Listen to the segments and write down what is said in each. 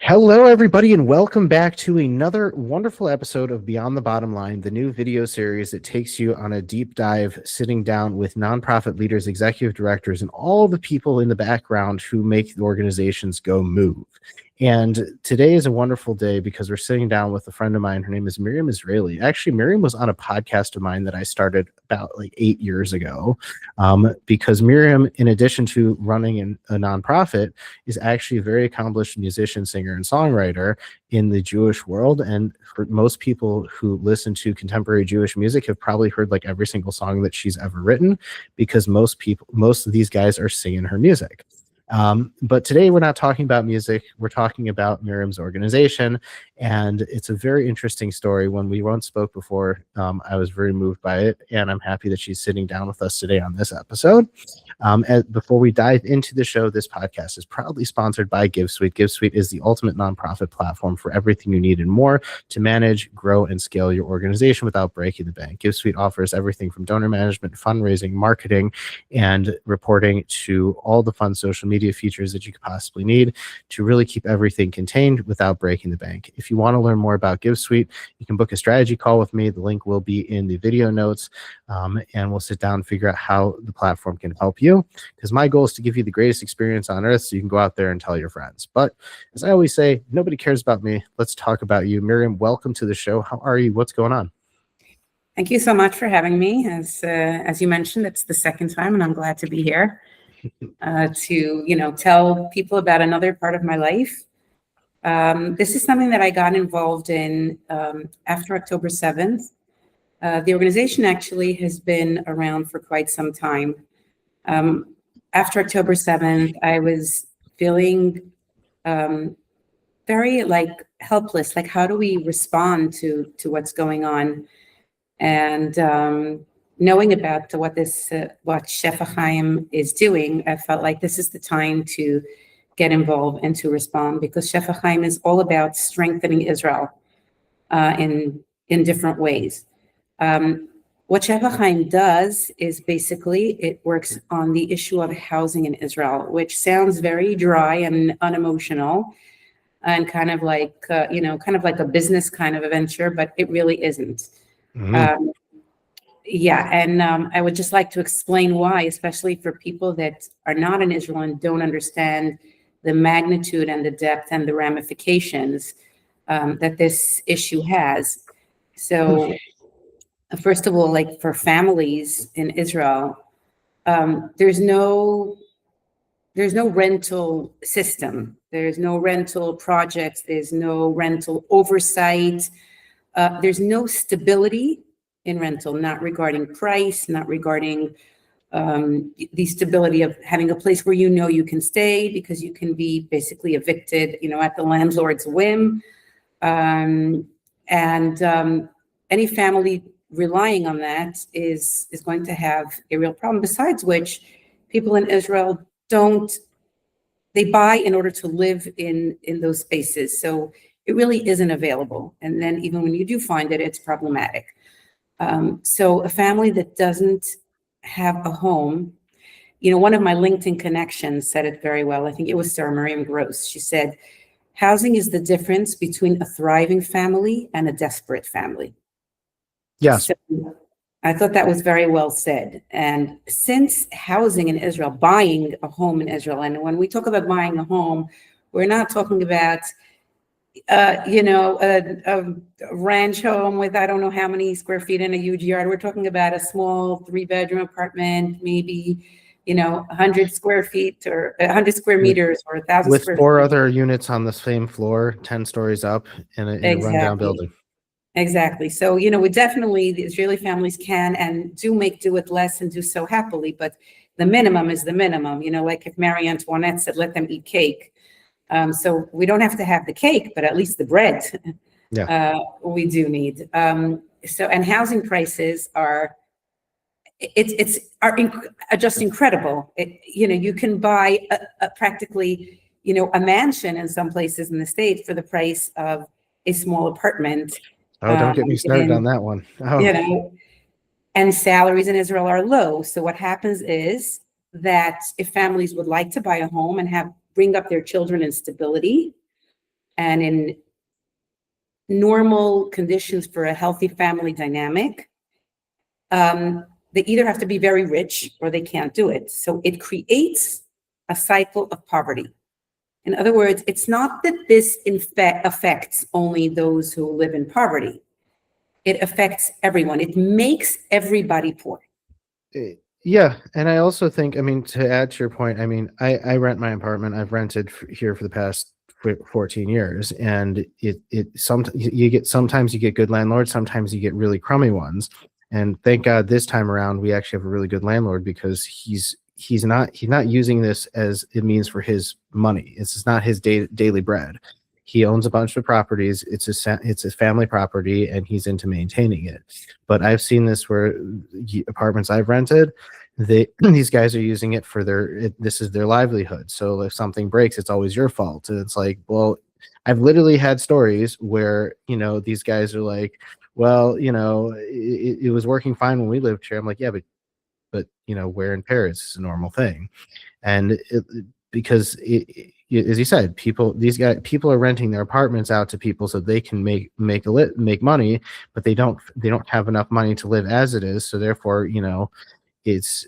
Hello, everybody, and welcome back to another wonderful episode of Beyond the Bottom Line, the new video series that takes you on a deep dive, sitting down with nonprofit leaders, executive directors, and all the people in the background who make the organizations go move. And today is a wonderful day because we're sitting down with a friend of mine. Her name is Miriam Israeli. Actually, Miriam was on a podcast of mine that I started about 8 years ago, because Miriam, in addition to running a nonprofit, is actually a very accomplished musician, singer, and songwriter in the Jewish world. And for most people who listen to contemporary Jewish music have probably heard like every single song that she's ever written, because most of these guys are singing her music. But today we're not talking about music. We're talking about Miriam's organization, and it's a very interesting story. When we once spoke before, I was very moved by it, and I'm happy that she's sitting down with us today on this episode. Before we dive into the show, this podcast is proudly sponsored by GiveSuite. GiveSuite is the ultimate nonprofit platform for everything you need and more to manage, grow, and scale your organization without breaking the bank. GiveSuite offers everything from donor management, fundraising, marketing, and reporting to all the fun social media features that you could possibly need to really keep everything contained without breaking the bank. If you want to learn more about GiveSuite, you can book a strategy call with me. The link will be in the video notes, and we'll sit down and figure out how the platform can help you, because my goal is to give you the greatest experience on earth so you can go out there and tell your friends. But as I always say, nobody cares about me. Let's talk about you. Miriam, welcome to the show. How are you? What's going on? Thank you so much for having me. As you mentioned, it's the second time, and I'm glad to be here to tell people about another part of my life. This is something that I got involved in after October 7th. The organization actually has been around for quite some time. After October 7th, I was feeling very helpless. Like, how do we respond to what's going on? And knowing about what Shephaim is doing, I felt like this is the time to get involved and to respond, because Shephaim is all about strengthening Israel in different ways. What Shephaim does is basically it works on the issue of housing in Israel, which sounds very dry and unemotional and kind of like a business kind of a venture, but it really isn't. Mm-hmm. I would just like to explain why, especially for people that are not in Israel and don't understand the magnitude and the depth and the ramifications that this issue has. So, first of all, like for families in Israel, there's no rental system. There's no rental projects. There's no rental oversight. There's no stability in rental, not regarding price, not regarding the stability of having a place where you can stay, because you can be basically evicted, at the landlord's whim. And any family relying on that is going to have a real problem. Besides which, people in Israel they buy in order to live in those spaces. So it really isn't available. And then even when you do find it, it's problematic. So a family that doesn't have a home, one of my LinkedIn connections said it very well. I think it was Sarah Miriam Gross. She said, housing is the difference between a thriving family and a desperate family. Yes. So I thought that was very well said. And since housing in Israel, buying a home in Israel, and when we talk about buying a home, we're not talking about a ranch home with I don't know how many square feet in a huge yard. We're talking about a small 3-bedroom apartment, maybe 100 square feet or 100 square meters or 1,000 with square 4 feet. other units on the same floor, 10 stories up in a rundown building. Exactly. So we definitely, the Israeli families can and do make do with less and do so happily, but the minimum is the minimum. Like if Marie Antoinette said, let them eat cake. So we don't have to have the cake, but at least the bread, we do need. And housing prices are just incredible. You can buy practically, a mansion in some places in the state for the price of a small apartment. Oh, don't get me started on that one. Oh. And salaries in Israel are low. So what happens is that if families would like to buy a home and bring up their children in stability, And in normal conditions for a healthy family dynamic, they either have to be very rich or they can't do it. So it creates a cycle of poverty. In other words, it's not that this affects only those who live in poverty. It affects everyone. It makes everybody poor. Yeah, and I also think, I mean, to add to your point, I mean, I rent my apartment. I've rented here for the past 14 years, and sometimes you get good landlords, sometimes you get really crummy ones. And thank God this time around we actually have a really good landlord, because he's not using this as a means for his money. It's not his daily bread. He owns a bunch of properties. It's his family property, and he's into maintaining it. But I've seen this where apartments I've rented, these guys are using it for this is their livelihood. So if something breaks, it's always your fault. And it's like, well, I've literally had stories where, these guys are like, well, it was working fine when we lived here. I'm like, yeah, but wear and tear is a normal thing. And because as you said, people are renting their apartments out to people so they can make money, but they don't have enough money to live as it is. So therefore, this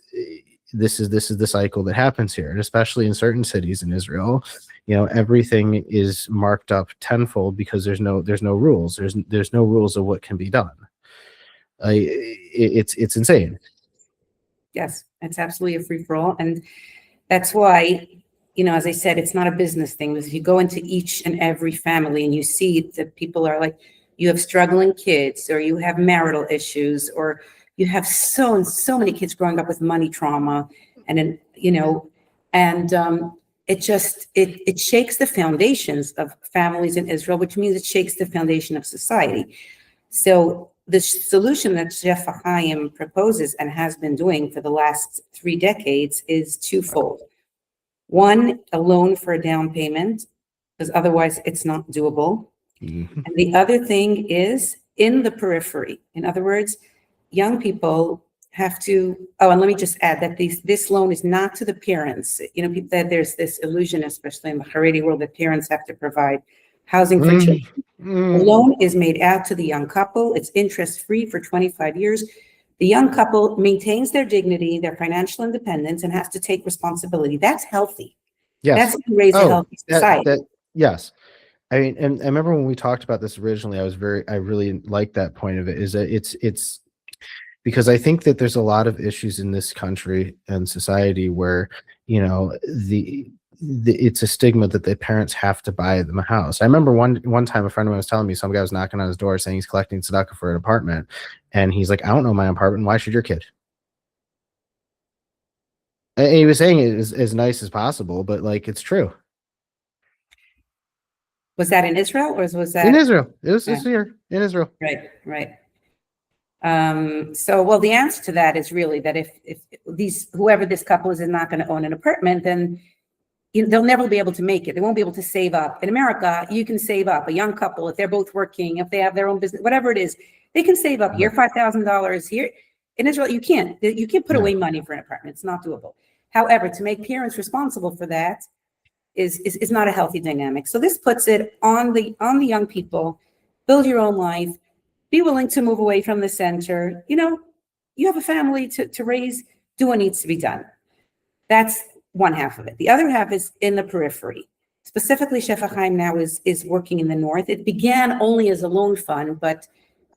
is the cycle that happens here, and especially in certain cities in Israel, everything is marked up tenfold because there's no rules. There's no rules of what can be done. It's insane. Yes, it's absolutely a free for all, and that's why, as I said, it's not a business thing. Because if you go into each and every family and you see that people are like, you have struggling kids, or you have marital issues, or you have so many kids growing up with money trauma, and then it shakes the foundations of families in Israel, which means it shakes the foundation of society. So the solution that Shephaim proposes and has been doing for the last 3 decades is twofold. One, a loan for a down payment, because otherwise it's not doable. Mm-hmm. And the other thing is in the periphery. In other words, young people have to, and let me just add that this loan is not to the parents. That there's this illusion, especially in the Haredi world, that parents have to provide housing for children. The loan is made out to the young couple. It's interest-free for 25 years. The young couple maintains their dignity, their financial independence, and has to take responsibility. That's healthy. Yes. That's to raise a healthy society. Yes. I mean, and I remember when we talked about this originally, I really liked that point of it, is that it's because I think that there's a lot of issues in this country and society where, it's a stigma that the parents have to buy them a house. I remember one time a friend of mine was telling me some guy was knocking on his door saying he's collecting tzedakah for an apartment. And he's like, I don't know my apartment. Why should your kid? And he was saying it as nice as possible, but like, it's true. Was that in Israel, or was that in Israel? It was here in Israel. Right. So, well, the answer to that is really that if whoever this couple is not going to own an apartment, then they'll never be able to make it. They won't be able to save up. In America, you can save up. A young couple, if they're both working, if they have their own business, whatever it is, they can save up here $5,000 here. In Israel, you can't put away money for an apartment. It's not doable. However, to make parents responsible for that is not a healthy dynamic. So this puts it on the young people. Build your own life. Be willing to move away from the center. You have a family to raise. Do what needs to be done. That's one half of it. The other half is in the periphery. Specifically, Shephaim now is working in the north. It began only as a loan fund, but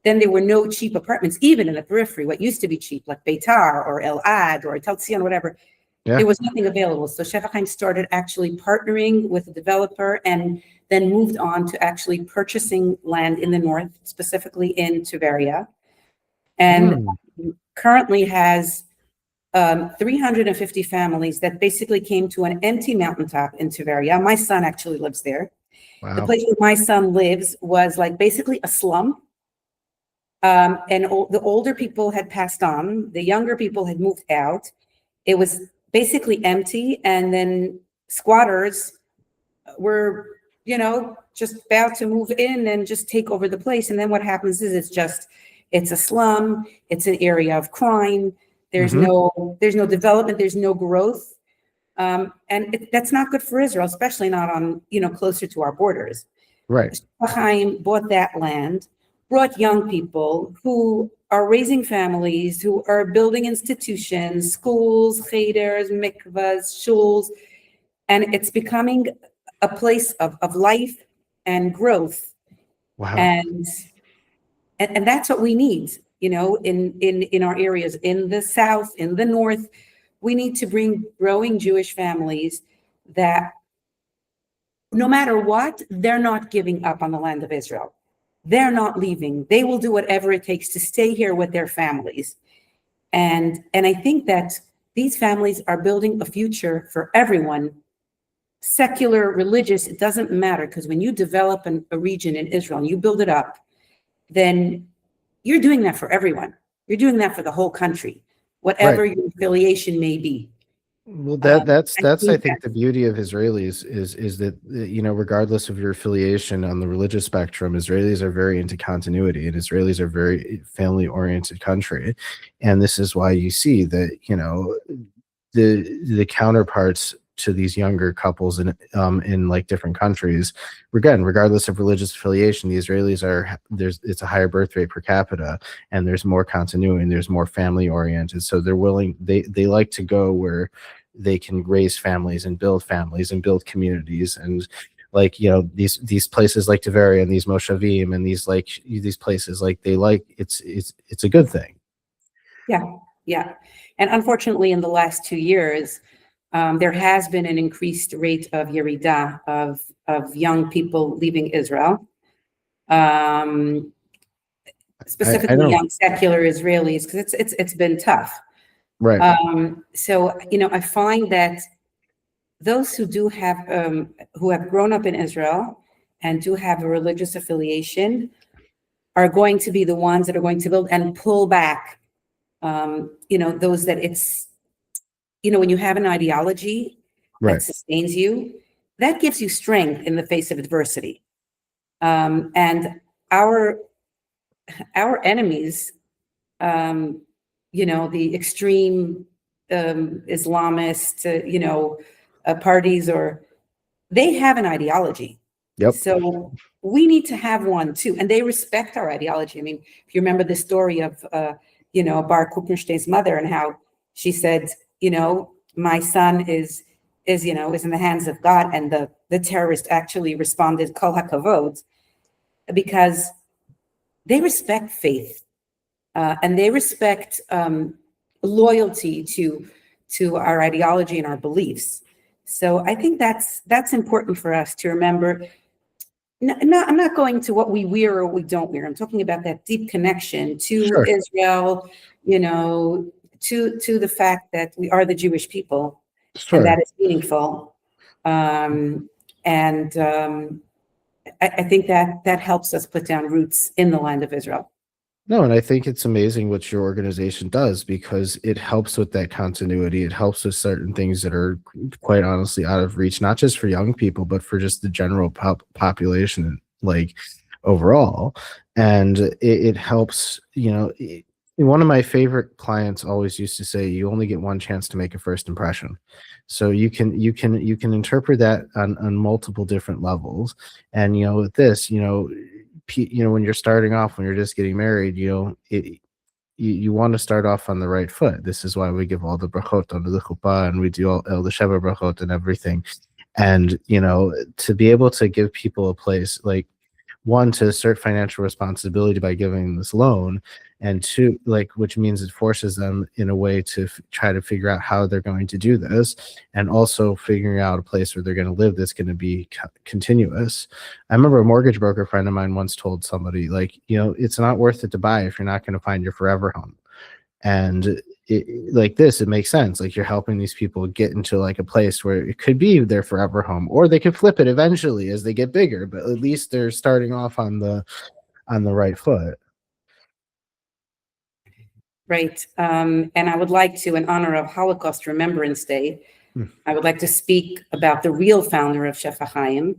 then there were no cheap apartments, even in the periphery. What used to be cheap, like Beitar or Elad or Tel Zion, whatever, there was nothing available. So Shephaim started actually partnering with a developer, and then moved on to actually purchasing land in the north, specifically in Tiberias, and currently has 350 families that basically came to an empty mountaintop in Tiberias. My son actually lives there. Wow. The place where my son lives was like basically a slum. And the older people had passed on. The younger people had moved out. It was basically empty. And then squatters were, just about to move in and just take over the place. And then what happens is it's a slum. It's an area of crime. There's no development. There's no growth. And that's not good for Israel, especially not on, closer to our borders. Right. Chaim bought that land, brought young people who are raising families, who are building institutions, schools, cheters, mikvahs, shuls, and it's becoming a place of life and growth. Wow. And that's what we need, in our areas, in the South, in the North. We need to bring growing Jewish families that no matter what, they're not giving up on the land of Israel. They're not leaving. They will do whatever it takes to stay here with their families. And I think that these families are building a future for everyone, secular, religious, it doesn't matter, because when you develop a region in Israel and you build it up, then you're doing that for everyone. You're doing that for the whole country, Right. whatever your affiliation may be. Well, I that's I think think the beauty of Israelis is that regardless of your affiliation on the religious spectrum, Israelis are very into continuity, and Israelis are very family oriented country, and this is why you see that the counterparts to these younger couples in like different countries, again, regardless of religious affiliation, the Israelis it's a higher birth rate per capita, and there's more continuity and there's more family oriented, so they like to go where they can raise families and build communities, and these places like Tiberias and these Moshavim and these places, like it's a good thing. Yeah. And unfortunately, in the last 2 years, there has been an increased rate of yerida, of young people leaving Israel, I specifically don't. young secular Israelis, because it's been tough. Right. So I find that those who have grown up in Israel and do have a religious affiliation are going to be the ones that are going to build and pull back. Those that when you have an ideology that Right. sustains you, that gives you strength in the face of adversity. And our enemies, the extreme Islamist, parties, they have an ideology. Yep. So we need to have one too, and they respect our ideology. I mean, if you remember the story of Bar Kupnerstein's mother, and how she said, my son is in the hands of God, and the terrorist actually responded kol hakavod, because they respect faith, and they respect loyalty to our ideology and our beliefs. So I think that's important for us to remember. I'm not going to what we wear or we don't wear. I'm talking about that deep connection to Sure. Israel, to the fact that we are the Jewish people, Sure. and that is meaningful. I think that helps us put down roots in the land of Israel. No, and I think it's amazing what your organization does, because it helps with that continuity. It helps with certain things that are quite honestly out of reach, not just for young people, but for just the general population, like overall. And it helps, one of my favorite clients always used to say, you only get one chance to make a first impression. So you can interpret that on multiple different levels. And with this, when you're starting off, when you're just getting married, you want to start off on the right foot. This is why we give all the brachot under the chuppah, and we do all the Sheva brachot and everything. And to be able to give people a place, like, one, to assert financial responsibility by giving this loan, and two, which means it forces them in a way to try to figure out how they're going to do this, and also figuring out a place where they're going to live that's going to be continuous. I remember a mortgage broker friend of mine once told somebody, it's not worth it to buy if you're not going to find your forever home. And it makes sense. Like, you're helping these people get into a place where it could be their forever home, or they could flip it eventually as they get bigger, but at least they're starting off on the right foot. Right. And I would like to, in honor of Holocaust Remembrance Day, I would like to speak about the real founder of Shephaim,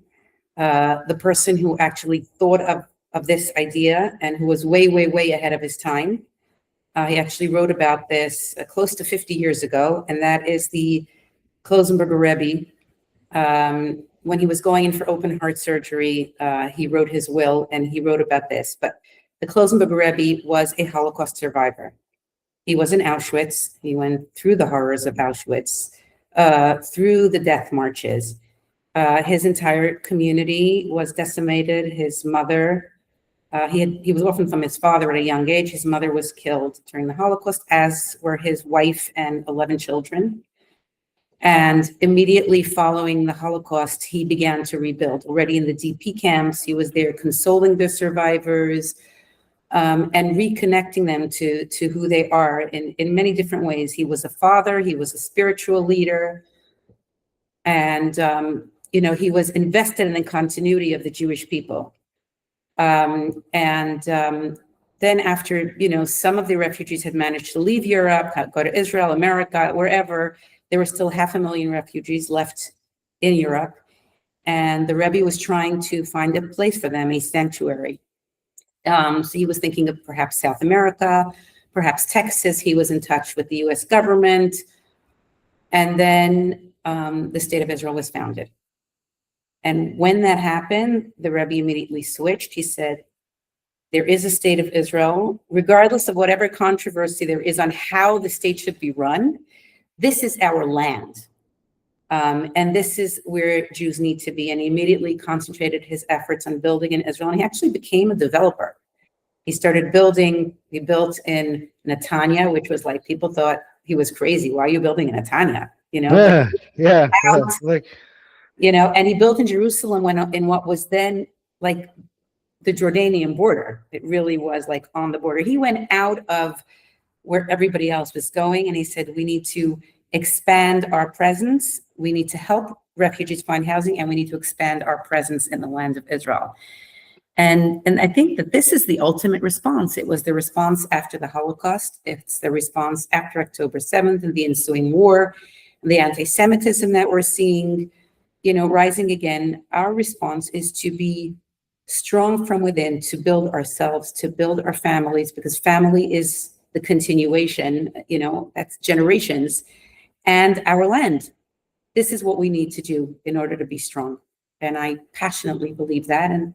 the person who actually thought of this idea and who was way, way, way ahead of his time. He actually wrote about this close to 50 years ago, and that is the Klosenberger Rebbe, when he was going in for open heart surgery, he wrote his will, and he wrote about this. But the Klosenberg Rebbe was a Holocaust survivor. He was in Auschwitz. He went through the horrors of Auschwitz, through the death marches. His entire community was decimated. His mother, he was orphaned from his father at a young age. His mother was killed during the Holocaust, as were his wife and 11 children. And immediately following the Holocaust, he began to rebuild. Already in the DP camps, he was there consoling the survivors, and reconnecting them to who they are in many different ways. He was a father, he was a spiritual leader, and he was invested in the continuity of the Jewish people. Then after, some of the refugees had managed to leave Europe, go to Israel, America, wherever, there were still 500,000 refugees left in Europe. And the Rebbe was trying to find a place for them, a sanctuary. So he was thinking of perhaps South America, perhaps Texas. He was in touch with the US government. And then the state of Israel was founded. And when that happened, the Rebbe immediately switched. He said, there is a state of Israel, regardless of whatever controversy there is on how the state should be run. This is our land. And this is where Jews need to be. And he immediately concentrated his efforts on building in Israel. And he actually became a developer. He started building, he built in Netanya, which was like, people thought he was crazy. Why are you building in Netanya? And he built in Jerusalem in what was then like the Jordanian border. It really was like on the border. He went out of where everybody else was going. And he said, we need to expand our presence. We need to help refugees find housing, and we need to expand our presence in the land of Israel. And I think that this is the ultimate response. It was the response after the Holocaust. It's the response after October 7th and the ensuing war, and the anti-Semitism that we're seeing, rising again. Our response is to be strong from within, to build ourselves, to build our families, because family is the continuation, that's generations, and our land. This is what we need to do in order to be strong. And I passionately believe that. And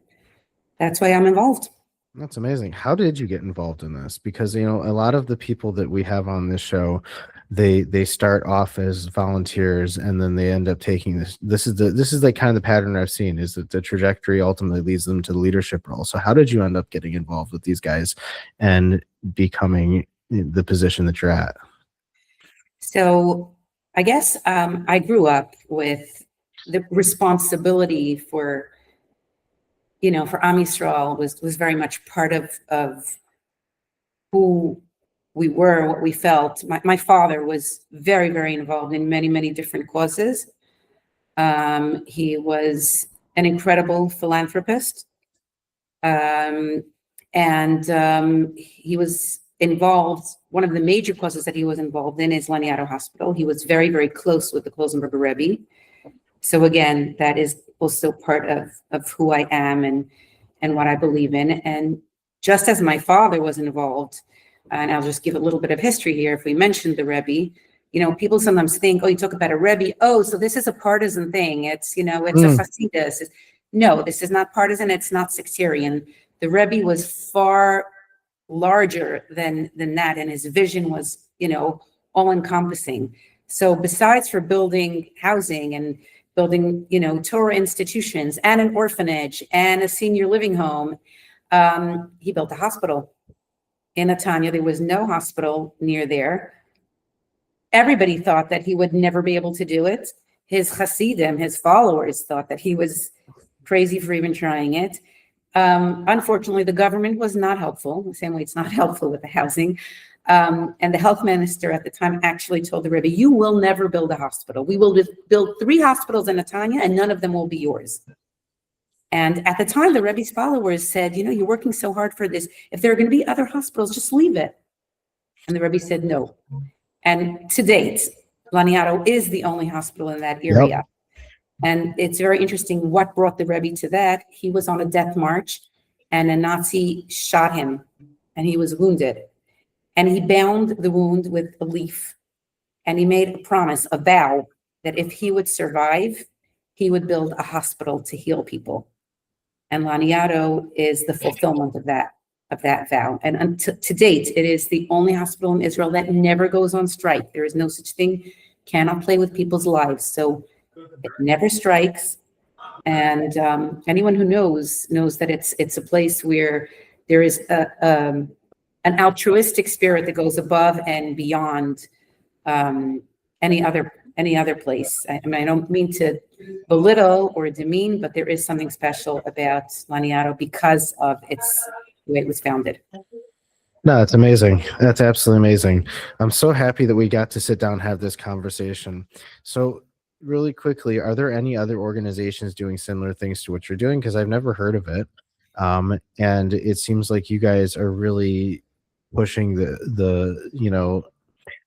that's why I'm involved. That's amazing. How did you get involved in this? Because, a lot of the people that we have on this show, they start off as volunteers and then they end up taking this. This is the kind of the pattern I've seen, is that the trajectory ultimately leads them to the leadership role. So how did you end up getting involved with these guys and becoming the position that you're at? So I guess I grew up with the responsibility for Am Yisrael was very much part of who we were, what we felt. My father was very, very involved in many, many different causes. He was an incredible philanthropist. And he was involved, one of the major causes that he was involved in is Laniado Hospital. He was very, very close with the Klosenberg Rebbe. So again, that is also part of who I am and what I believe in. And just as my father was involved, and I'll just give a little bit of history here. If we mentioned the Rebbe, people sometimes think, oh, you talk about a Rebbe. Oh, so this is a partisan thing. It's, it's a Hasidus. No, this is not partisan. It's not sectarian. The Rebbe was far larger than that. And his vision was, all encompassing. So besides for building housing and building, Torah institutions and an orphanage and a senior living home, he built a hospital in Netanya. There was no hospital near there. Everybody thought that he would never be able to do it. His Hasidim, his followers, thought that he was crazy for even trying it. Unfortunately, the government was not helpful, the same way it's not helpful with the housing. And the health minister at the time actually told the Rebbe, you will never build a hospital. We will build 3 hospitals in Netanya and none of them will be yours. And at the time, the Rebbe's followers said, you're working so hard for this. If there are going to be other hospitals, just leave it. And the Rebbe said no. And to date, Laniado is the only hospital in that area. Yep. And it's very interesting what brought the Rebbe to that. He was on a death march and a Nazi shot him and he was wounded. And he bound the wound with a leaf. And he made a promise, a vow, that if he would survive, he would build a hospital to heal people. And Laniado is the fulfillment of that vow. And to date, it is the only hospital in Israel that never goes on strike. There is no such thing, cannot play with people's lives. So it never strikes. And anyone who knows that it's a place where there is an altruistic spirit that goes above and beyond any other place. I mean, I don't mean to belittle or demean, but there is something special about Laniado because of the way it was founded. No, that's amazing. That's absolutely amazing. I'm so happy that we got to sit down and have this conversation. So really quickly, are there any other organizations doing similar things to what you're doing? Because I've never heard of it. And it seems like you guys are really pushing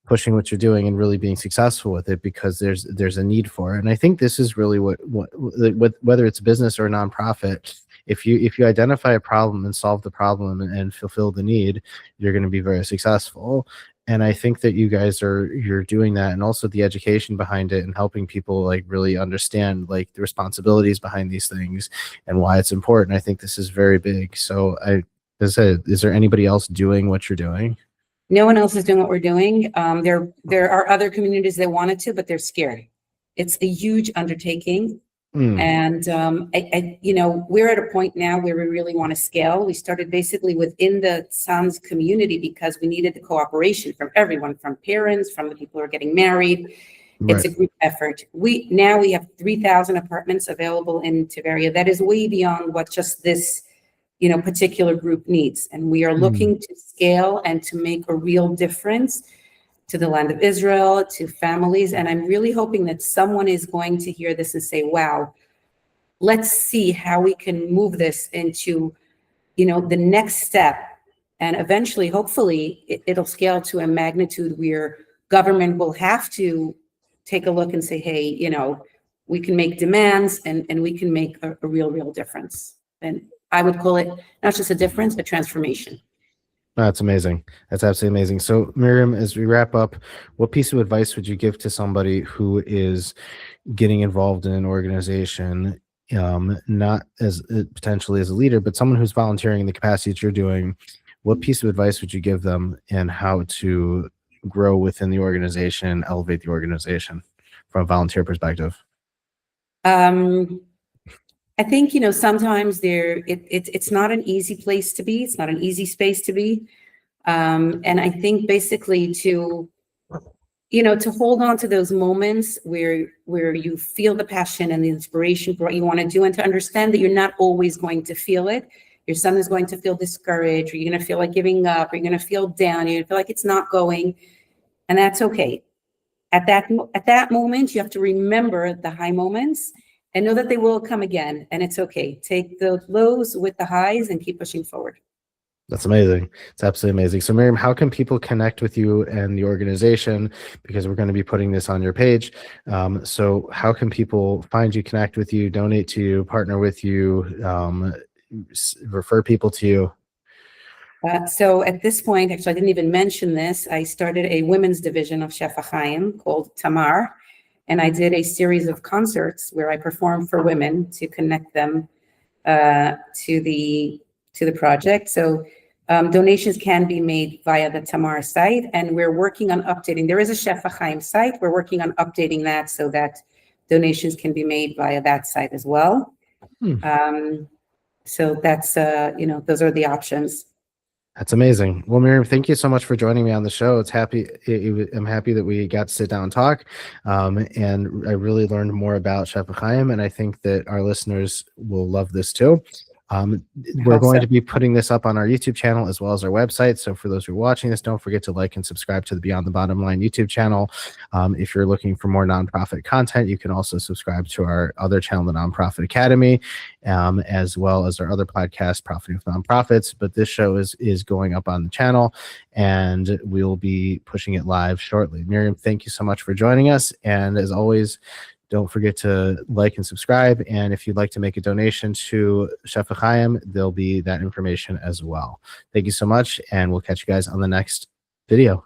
pushing what you're doing and really being successful with it, because there's a need for it. And I think this is really what whether it's business or a nonprofit, if you identify a problem and solve the problem and fulfill the need, you're going to be very successful. And I think that you're doing that, and also the education behind it and helping people like really understand like the responsibilities behind these things and why it's important. I think this is very big. So is there anybody else doing what you're doing? No one else is doing what we're doing. There are other communities that wanted to, but they're scared. It's a huge undertaking. And we're at a point now where we really want to scale. We started basically within the Sons community because we needed the cooperation from everyone, from parents, from the people who are getting married. Right. It's a group effort. We have 3,000 apartments available in Tiberias. That is way beyond what just this particular group needs. And we are looking to scale and to make a real difference to the land of Israel, to families. And I'm really hoping that someone is going to hear this and say, wow, let's see how we can move this into, the next step. And eventually, hopefully, it'll scale to a magnitude where government will have to take a look and say, hey, we can make demands and we can make a real difference. And I would call it not just a difference, a transformation. That's amazing. That's absolutely amazing. So Miriam, as we wrap up, what piece of advice would you give to somebody who is getting involved in an organization, not as potentially as a leader, but someone who's volunteering in the capacity that you're doing? What piece of advice would you give them in how to grow within the organization, elevate the organization from a volunteer perspective? I think, sometimes it's not an easy place to be. It's not an easy space to be. And I think basically to hold on to those moments where you feel the passion and the inspiration for what you want to do, and to understand that you're not always going to feel it. Your son is going to feel discouraged, or you're going to feel like giving up, or you're going to feel down, you're going to feel like it's not going, and that's okay. At that moment, you have to remember the high moments and know that they will come again, and it's okay. Take the lows with the highs and keep pushing forward. That's amazing. It's absolutely amazing. So Miriam, how can people connect with you and the organization? Because we're going to be putting this on your page. So how can people find you, connect with you, donate to you, partner with you, refer people to you? So at this point, actually, I didn't even mention this. I started a women's division of Shephaim called Tamar. And I did a series of concerts where I performed for women to connect them to the project. So donations can be made via the Tamar site, and we're working on updating. There is a Shephaim site. We're working on updating that so that donations can be made via that site as well. So that's those are the options. That's amazing. Well, Miriam, thank you so much for joining me on the show. I'm happy that we got to sit down and talk. And I really learned more about Shephaim, and I think that our listeners will love this too. We're going to be putting this up on our YouTube channel as well as our website. So for those who are watching this, don't forget to like and subscribe to the Beyond the Bottom Line YouTube channel. If you're looking for more nonprofit content, you can also subscribe to our other channel, the Nonprofit Academy, as well as our other podcast, Profiting with Nonprofits. But this show is going up on the channel, and we'll be pushing it live shortly. Miriam, thank you so much for joining us. And as always, don't forget to like and subscribe. And if you'd like to make a donation to Shephaim, there'll be that information as well. Thank you so much, and we'll catch you guys on the next video.